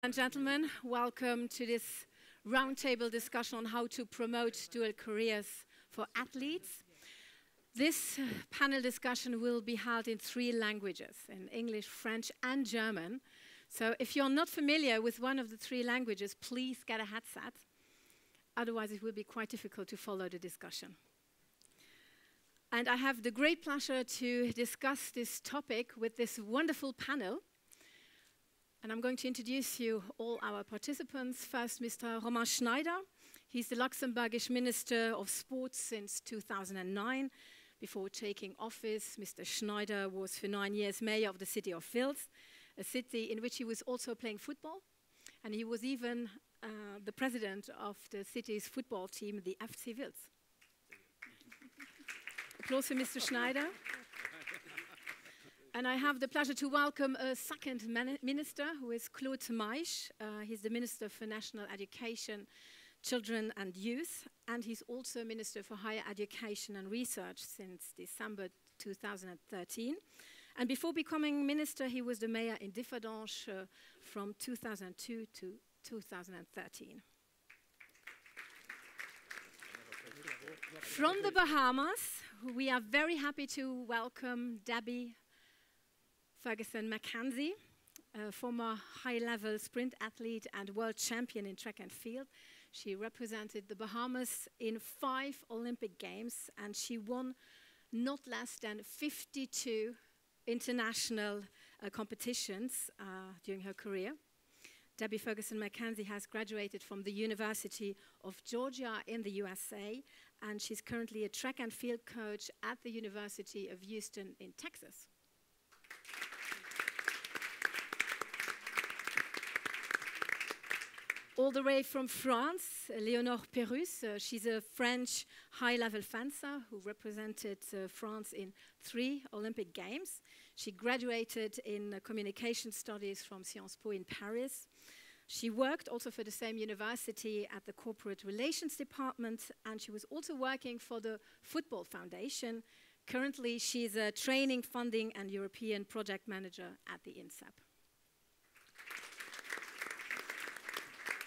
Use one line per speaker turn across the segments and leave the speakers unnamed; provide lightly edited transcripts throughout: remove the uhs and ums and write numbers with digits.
And gentlemen, welcome to this roundtable discussion on how to promote dual careers for athletes. This panel discussion will be held in 3 languages, in English, French and German. So if you're not familiar with one of the 3 languages, please get a headset. Otherwise, it will be quite difficult to follow the discussion. And I have the great pleasure to discuss this topic with this wonderful panel. And I'm going to introduce you all our participants. First, Mr. Romain Schneider. He's the Luxembourgish Minister of Sports since 2009. Before taking office, Mr. Schneider was for 9 years mayor of the city of Vils, a city in which he was also playing football. And he was even the president of the city's football team, the FC Vils. Applause for Mr. Schneider. And I have the pleasure to welcome a second minister, who is Claude Maisch. He's the Minister for National Education, Children and Youth, and he's also Minister for Higher Education and Research since December 2013. And before becoming minister, he was the mayor in Differdange from 2002 to 2013. From the Bahamas, we are very happy to welcome Debbie Ferguson Mackenzie, a former high-level sprint athlete and world champion in track and field. She represented the Bahamas in 5 Olympic Games, and she won not less than 52 international competitions during her career. Debbie Ferguson Mackenzie has graduated from the University of Georgia in the USA, and she's currently a track and field coach at the University of Houston in Texas. All the way from France, Léonore Perrus. She's a French high-level fencer who represented France in 3 Olympic Games. She graduated in communication studies from Sciences Po in Paris. She worked also for the same university at the corporate relations department, and she was also working for the Football Foundation. Currently, she's a training, funding, and European project manager at the INSEP.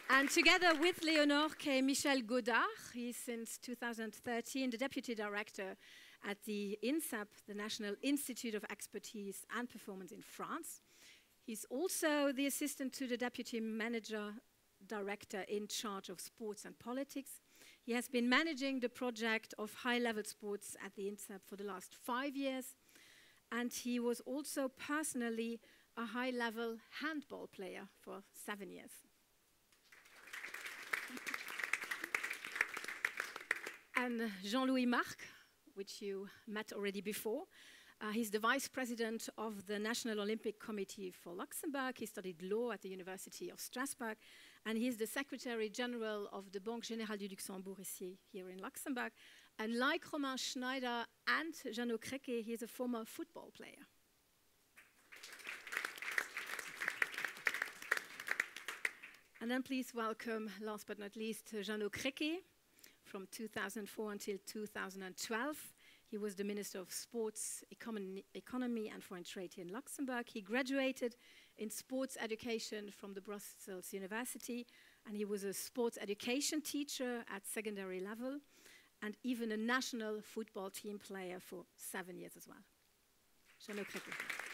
And together with Léonore came Michel Godard. He's since 2013 the Deputy Director at the INSEP, the National Institute of Expertise and Performance in France. He's also the assistant to the Deputy Manager Director in charge of sports and politics. He has been managing the project of high-level sports at the INSEP for the last 5 years. And he was also personally a high-level handball player for 7 years. And Jean-Louis Marc, which you met already before. He's the Vice President of the National Olympic Committee for Luxembourg. He studied law at the University of Strasbourg. And he's the Secretary General of the Banque Générale du Luxembourg here in Luxembourg. And like Romain Schneider and Jeannot Créquet, he's a former football player. And then please welcome, last but not least, Jeannot Créquet. From 2004 until 2012, he was the Minister of Sports, Economy and Foreign Trade here in Luxembourg. He graduated in sports education from the Brussels University, and he was a sports education teacher at secondary level, and even a national football team player for 7 years as well. Jeannot Créquet.